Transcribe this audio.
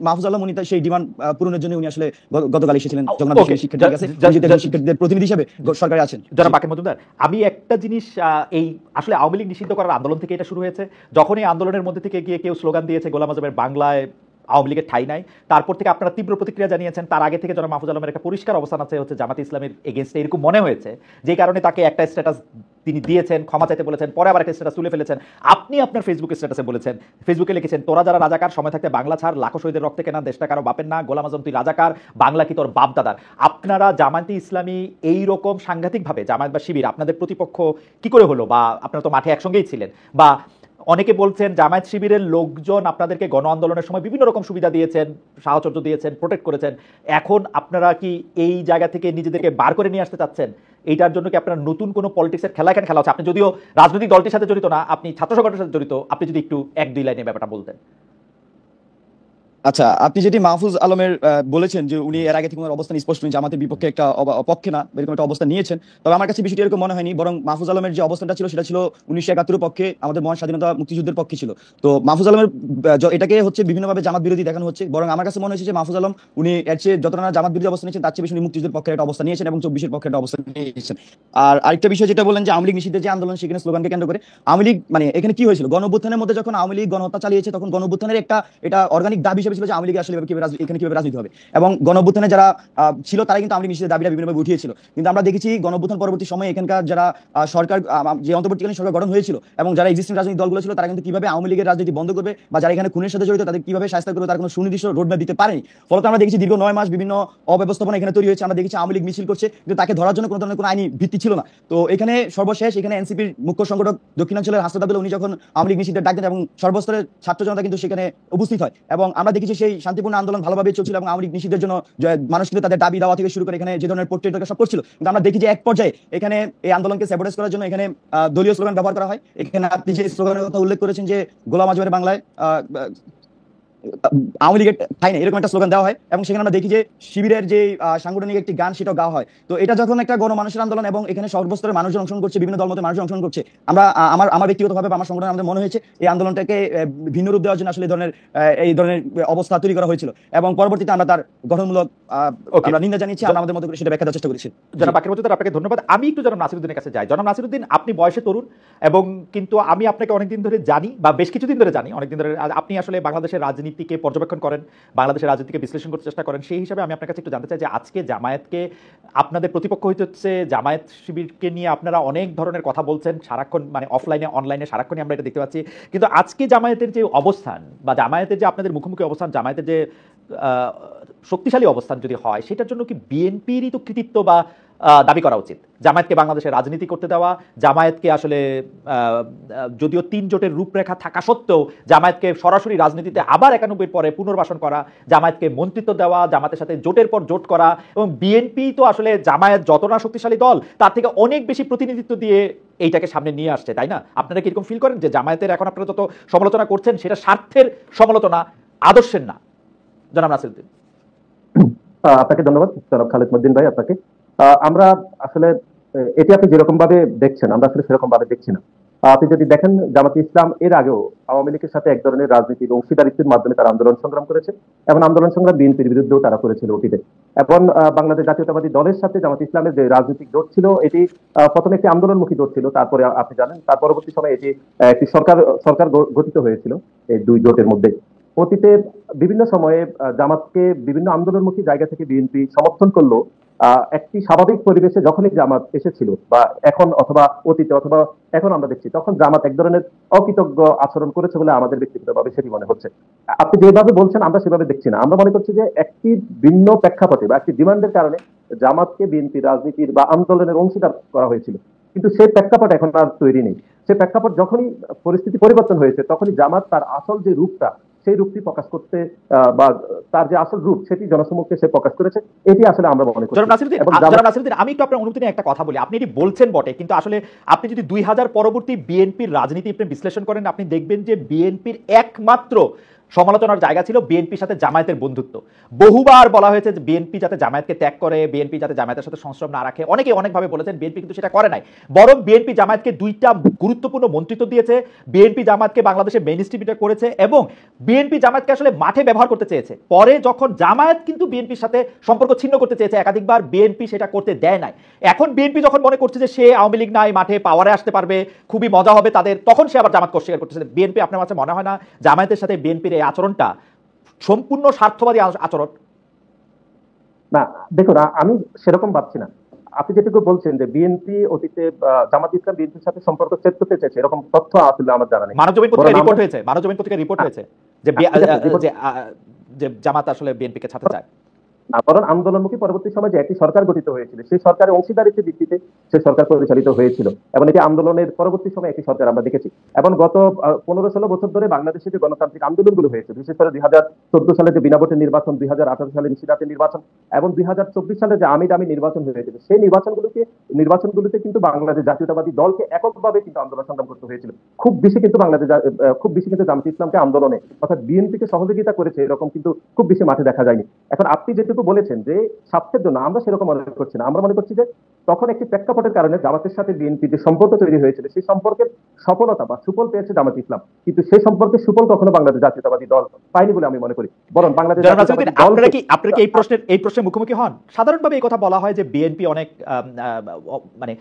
মাহফুজ আলম উনি সেই ডিমান্ড পূরণের জন্য উনি আসলে গতকাল এসেছিলেন জগন্নাথ শিক্ষার্থীদের কাছে, শিক্ষার্থীদের প্রতিনিধি হিসেবে সরকারে আছেন। যারা বাকের মজুমদার, আমি একটা জিনিস, এই আসলে আওয়ামী লীগ নিষিদ্ধ করার আন্দোলন থেকে এটা শুরু হয়েছে। যখন এই আন্দোলনের মধ্যে থেকে গিয়ে কেউ স্লোগান দিয়েছে গোলাম আজমের বাংলায় আওয়ামী লীগের ঠাঁই নাই, তারপর থেকে আপনারা তীব্র প্রতিক্রিয়া জানিয়েছেন। তার আগে থেকে জনাব মাহফুজ আলমের একটা পরিষ্কার অবস্থান আছে হচ্ছে জামাতে ইসলামের এগেনস্টে, এরকম মনে হয়েছে, যে কারণে তাকে একটা স্ট্যাটাস তিনি দিয়েছেন, ক্ষমা চাইতে বলেছেন, পরে আবার একটা স্ট্যাটাস তুলে ফেলেছেন। আপনি আপনার ফেসবুক স্ট্যাটাসে বলেছেন, ফেসবুকে লিখেছেন, তোরা যারা রাজাকার, সময় থাকতে বাংলা ছাড়, লাখো শহীদের রক্তে কেনা দেশটা কারো বাপের না, গোলাম আজম তুই রাজাকার, বাংলা কি তোর বাপ দাদার। আপনারা জামায়াতে ইসলামী এই রকম সাংঘাতিকভাবে, জামায়াত বা শিবির আপনাদের প্রতিপক্ষ কি করে হলো, বা আপনারা তো মাঠে একসঙ্গেই ছিলেন, বা অনেকে বলছেন জামায়াত শিবিরের লোকজন আপনাদেরকে গণ আন্দোলনের সময় বিভিন্ন রকম সুবিধা দিয়েছেন, সাহচর্য দিয়েছেন, প্রোটেক্ট করেছেন। এখন আপনারা কি এই জায়গা থেকে নিজেদেরকে বার করে নিয়ে আসতে চাচ্ছেন? এইটার জন্য কি আপনারা নতুন কোনো পলিটিক্সের খেলা এখানে খেলা হচ্ছে? আপনি যদিও রাজনৈতিক দলটির সাথে জড়িত না, আপনি ছাত্র সংগঠনের সাথে জড়িত, আপনি যদি একটু এক দুই লাইনে ব্যাপারটা বলতেন। আচ্ছা, আপনি যেটি মাহফুজ আলমের বলেছেন যে উনি এর আগে থেকে ওনার অবস্থান স্পষ্ট নয়, জামাতের বিপক্ষে একটা পক্ষে না, এরকম একটা অবস্থান নিয়েছেন। তবে আমার কাছে বিষয়টি এরকম মনে হয়নি, বরং মাহফুজ আলমের যে অবস্থানটা ছিল সেটা ছিল 1971 পক্ষে, আমাদের মহান স্বাধীনতা মুক্তিযুদ্ধের পক্ষে ছিল। তো মাহফুজ আলমের এটাকে হচ্ছে বিভিন্নভাবে জামাত বিরোধী দেখানো হচ্ছে, বরং আমার কাছে মনে হয়েছে যে মাহফুজ আলম উনি এর চেয়ে যতটা না জামাত বিরোধী অবস্থান নিয়েছেন, তার চেয়ে বেশি উনি মুক্তিযুদ্ধের পক্ষে একটা অবস্থান নিয়েছেন এবং 24-এর পক্ষে একটা অবস্থান নিয়েছেন। আর আরেকটা বিষয় যেটা বললেন যে আওয়ামী লীগ নিষিদ্ধের যে আন্দোলন, সেখানে স্লোগানকে কেন্দ্র করে আওয়ামী লীগ, মানে এখানে কি হয়েছিল, গণ অভ্যুত্থানের মধ্যে যখন আওয়ামী লীগ গণহত্যা চালিয়েছে, তখন গণ অভ্যুত্থানের একটা এটা অর্গানিক দাবি হিসেবে ছিল যে আওয়ামী লীগ আসলে এখানে কিভাবে রাজনীতি হবে, এবং গণ অভ্যুত্থানে যারা ছিল তারা কিন্তু আওয়ামী লীগ নিষিদ্ধের দাবিটা বিভিন্নভাবে উঠিয়েছিল। কিন্তু আমরা দেখেছি গণ অভ্যুত্থান পরবর্তী সময়ে এখানকার যারা সরকার, যে অন্তর্বর্তীকালীন সরকার গঠন হয়েছিল এবং যারা এক্সিস্টিং রাজনৈতিক দলগুলো ছিল, তারা কিন্তু কিভাবে আওয়ামী লীগের রাজনীতি বন্ধ করবে বা যারা এখানে খুনের সাথে জড়িত তাদের কিভাবে শাস্তি করবে তার কোনো সুনির্দিষ্ট রোডম্যাপ দিতে পারেনি। ফলত আমরা দেখেছি দীর্ঘ 9 মাস বিভিন্ন অব্যবস্থাপনা এখানে তৈরি হয়েছে। আমরা দেখেছি আওয়ামী লীগ মিছিল করছে, কিন্তু তাকে ধরার জন্য কোনো ধরনের কোনো আইনি ভিত্তি ছিল না। তো এখানে সর্বশেষ এখানে এনসিপির মুখ্য সংগঠক দক্ষিণাঞ্চলের হাসনাত আবদুল্লাহ উনি যখন আওয়ামী লীগ নিষিদ্ধের ডাক দেন এবং সর্বস্তরের ছাত্র জনতা কিন্তু সেখানে উপস্থিত হয়, এবং আমরা দেখেছি সেই শান্তিপূর্ণ আন্দোলন ভালোভাবে চলছিল এবং আওয়ামী লীগ নিষিদ্ধের জন্য মানুষ কিন্তু তাদের দাবি দাওয়া থেকে শুরু করে এখানে যে ধরনের পোর্ট্রেট সব করছিল। কিন্তু আমরা দেখি যে এক পর্যায়ে এখানে এই আন্দোলনকে স্যাবোটেজ করার জন্য এখানে দলীয় স্লোগান ব্যবহার করা হয়। এখানে আপনি যে স্লোগানের কথা উল্লেখ করেছেন যে গোলাম আজমের বাংলায় আওয়ামী লীগের ঠাঁই নেই, এরকম একটা স্লোগান দেওয়া হয়, এবং সেখানে আমরা দেখি যে শিবিরের যে সাংগঠনিক একটি গান সেটাও গাওয়া হয়। তো এটা যখন একটা গণমানুষের আন্দোলন এবং এখানে সর্বস্তরের মানুষজন অংশগ্রহণ করছে, বিভিন্ন দলমতের মানুষজন অংশগ্রহণ করছে, আমরা আমার ব্যক্তিগতভাবে আমার সংগঠন আমাদের মনে হয়েছে এই আন্দোলনটাকে ভিন্ন রূপ দেওয়ার জন্য আসলে এই ধরনের অবস্থা তৈরি করা হয়েছিল, এবং পরবর্তীতে আমরা তার গঠনমূলক আমরা নিন্দা জানিয়েছি, আমরা আমাদের মতো করে সেটা ব্যাখ্যা দেওয়ার চেষ্টা করেছি। জনাব বাকের মজুমদার, আপনাকে ধন্যবাদ। আমি একটু জনাব নাসিরউদ্দিনের কাছে যাই। জনাব নাসিরউদ্দিন, আপনি বয়সে তরুণ, এবং কিন্তু আমি আপনাকে অনেকদিন ধরে জানি, বা বেশ কিছুদিন ধরে জানি, অনেকদিন ধরে আপনি আসলে বাংলাদেশের রাজনীতিকে পর্যবেক্ষণ করেন, বাংলাদেশের রাজনীতিকে বিশ্লেষণ করতে চেষ্টা করেন। সেই হিসাবে আমি আপনার কাছে একটু জানতে চাই যে আজকে জামায়াতকে আপনাদের প্রতিপক্ষ হইতে হচ্ছে, জামায়াত শিবিরকে নিয়ে আপনারা অনেক ধরনের কথা বলছেন সারাক্ষণ, মানে অফলাইনে অনলাইনে সারাক্ষণই আমরা এটা দেখতে পাচ্ছি। কিন্তু আজকে জামায়াতের যে অবস্থান, বা জামায়াতের যে আপনাদের মুখোমুখি অবস্থান, জামায়াতের যে শক্তিশালী অবস্থান যদি হয়, সেটার জন্য কি বিএনপিরই তো কৃতিত্ব বা দাবি করা উচিত? জামায়াতকে বাংলাদেশে রাজনীতি করতে দেওয়া, জামায়াতকে আসলে যদিও 3 জোটের রূপরেখা থাকা সত্ত্বেও জামায়াতকে সরাসরি রাজনীতিতে আবার 91 পরে পুনর্বাসন করা, জামায়াতকে মন্ত্রিত্ব দেওয়া, জামাতের সাথে জোটের পর জোট করা, এবং বিএনপি তো আসলে জামায়াত যত না শক্তিশালী দল তার থেকে অনেক বেশি প্রতিনিধিত্ব দিয়ে এইটাকে সামনে নিয়ে আসছে, তাই না? আপনারা কি এরকম ফিল করেন যে জামায়াতের এখন আপনারা যত সমালোচনা করছেন সেটা স্বার্থের সমালোচনা, আদর্শের না? জনাব নাসিরউদ্দিন। আপনাকে ধন্যবাদ জনাব খালেদ মহিউদ্দিন ভাই। আপনাকে আমরা আসলে এটি আপনি যেরকম ভাবে দেখছেন আমরা আসলে সেরকম ভাবে দেখছি না। আপনি যদি দেখেন জামাতে ইসলাম এর আগেও আওয়ামী লীগের সাথে এক ধরনের রাজনীতির অংশীদারিত্বের মাধ্যমে তারা আন্দোলন সংগ্রাম করেছে, এবং আন্দোলন সংগ্রাম বিএনপির বিরুদ্ধেও তারা করেছিল অতীতে। এবং বাংলাদেশ জাতীয়তাবাদী দলের সাথে জামাতে ইসলামের যে রাজনৈতিক জোট ছিল, এটি প্রথমে একটি আন্দোলনমুখী জোট ছিল, তারপরে আপনি জানেন তার পরবর্তী সময়ে এটি একটি সরকার গঠিত হয়েছিল এই দুই জোটের মধ্যে। অতীতে বিভিন্ন সময়ে জামাতকে বিভিন্ন আন্দোলনমুখী জায়গা থেকে বিএনপি সমর্থন করলো। একটি স্বাভাবিক পরিবেশে যখনই জামাত এসেছিল, বা এখন অথবা অতীতে অথবা এখন আমরা দেখছি, তখন জামাত এক ধরনের অকৃতজ্ঞ আচরণ করেছে বলে আমাদের ব্যক্তিগতভাবে সেটি মনে হচ্ছে। আপনি যেভাবে বলছেন আমরা সেভাবে দেখছি না। আমরা মনে করছি যে একটি ভিন্ন প্রেক্ষাপটে বা একটি ডিমান্ডের কারণে জামাতকে বিএনপি রাজনীতির বা আন্দোলনের অংশীদার করা হয়েছিল, কিন্তু সেই প্রেক্ষাপট এখন আর তৈরি নেই। সেই প্রেক্ষাপট যখনই পরিস্থিতি পরিবর্তন হয়েছে, তখনই জামাত তার আসল যে রূপটা, সেই রূপটি প্রকাশ করতে বা তার যে আসল রূপ সেটি জনসমক্ষে সে প্রকাশ করেছে, এটি আসলে আমরা মনে করি। আমি একটু আপনার অনুমতি নিয়ে একটা কথা বলি। আপনি এটি বলছেন বটে, কিন্তু আসলে আপনি যদি 2000 পরবর্তী বিএনপির রাজনীতি আপনি বিশ্লেষণ করেন, আপনি দেখবেন যে বিএনপির একমাত্র সমালোচনার জায়গা ছিল বিএনপির সাথে জামায়াতের বন্ধুত্ব। বহুবার বলা হয়েছে যে বিএনপি যাতে জামায়াতকে ত্যাগ করে, বিএনপি যাতে জামায়াতের সাথে সংস্রব না রাখে, অনেকে অনেকভাবে বলেছেন। বিএনপি কিন্তু সেটা করে নাই, বরং বিএনপি জামায়াতকে 2টা গুরুত্বপূর্ণ মন্ত্রিত্ব দিয়েছে, বিএনপি জামায়াতকে বাংলাদেশে মেইন স্ট্রিমে করেছে এবং বিএনপি জামায়াতকে আসলে মাঠে ব্যবহার করতে চেয়েছে। পরে যখন জামায়াত কিন্তু বিএনপির সাথে সম্পর্ক ছিন্ন করতে চেয়েছে একাধিকবার, বিএনপি সেটা করতে দেয় নাই। এখন বিএনপি যখন মনে করছে যে সে আওয়ামী লীগ নাই, মাঠে পাওয়ারে আসতে পারবে, খুবই মজা হবে তাদের, তখন সে আবার জামায়াতকে অস্বীকার করতেছে। বিএনপি, আপনার কাছে মনে হয় না জামায়াতের সাথে বিএনপির এই আচরণটা সম্পূর্ণ স্বার্থবাদী আচরণ? না দেখুন, আমি সেরকম ভাবছি না। আপনি যেটুকু বলছেন যে বিএনপি অতীতে জামাত ইসলাম বিএনপির সাথে সম্পর্ক ছেদ করতে চেয়েছে, এরকম তথ্য আসলে আমার জানা নেই। মানবজমিন পত্রিকায় রিপোর্ট হয়েছে, মানবজমিন পত্রিকায় রিপোর্ট হয়েছে যে জামাত আসলে বিএনপিকে ছাড়তে চায় না, বরং আন্দোলনমুখী পরবর্তী সময় যে একটি সরকার গঠিত হয়েছিল, সেই সরকারের অংশীদারিত্বের ভিত্তিতে সে সরকার পরিচালিত হয়েছিল এবং এটি আন্দোলনের পরবর্তী সময় একটি সরকার আমরা দেখেছি। এবং গত 15-16 বছর ধরে বাংলাদেশে যে গণতান্ত্রিক আন্দোলনগুলো হয়েছে, বিশেষ করে 2014 সালে যে বিনা ভোটের নির্বাচন, 2018 সালে নিষেধাজ্ঞার নির্বাচন এবং 2024 সালে যে আমির নির্বাচন হয়েছিল, সেই নির্বাচনগুলোতে কিন্তু বাংলাদেশ জাতীয়তাবাদী দলকে এককভাবে কিন্তু আন্দোলন সংগ্রাম করতে হয়েছিল। খুব বেশি কিন্তু জামাত ইসলামকে আন্দোলনে অর্থাৎ বিএনপিকে সহযোগিতা করেছে এরকম কিন্তু খুব বেশি মাঠে দেখা যায়নি। এখন আপনি যেটুকু বলেছেন যে স্বার্থের জন্য, আমরা সেরকম মনে করছি না। আমরা মনে করছি যে তখন একটি প্রেক্ষাপটের কারণে জামাতের সাথে বিএনপি যে সম্পর্ক তৈরি হয়েছিল, সেই সম্পর্কের সফলতা বা সুফল পেয়েছে জামাত ইসলাম, কিন্তু সেই সম্পর্কে সুফল কখনো বাংলাদেশ জাতীয়তাবাদী দল পায়নি বলে আমি মনে করি। বরং বাংলাদেশ আপনারা কি এই প্রশ্নের মুখোমুখি হন? সাধারণভাবে এই কথা বলা হয় যে বিএনপি অনেক মানে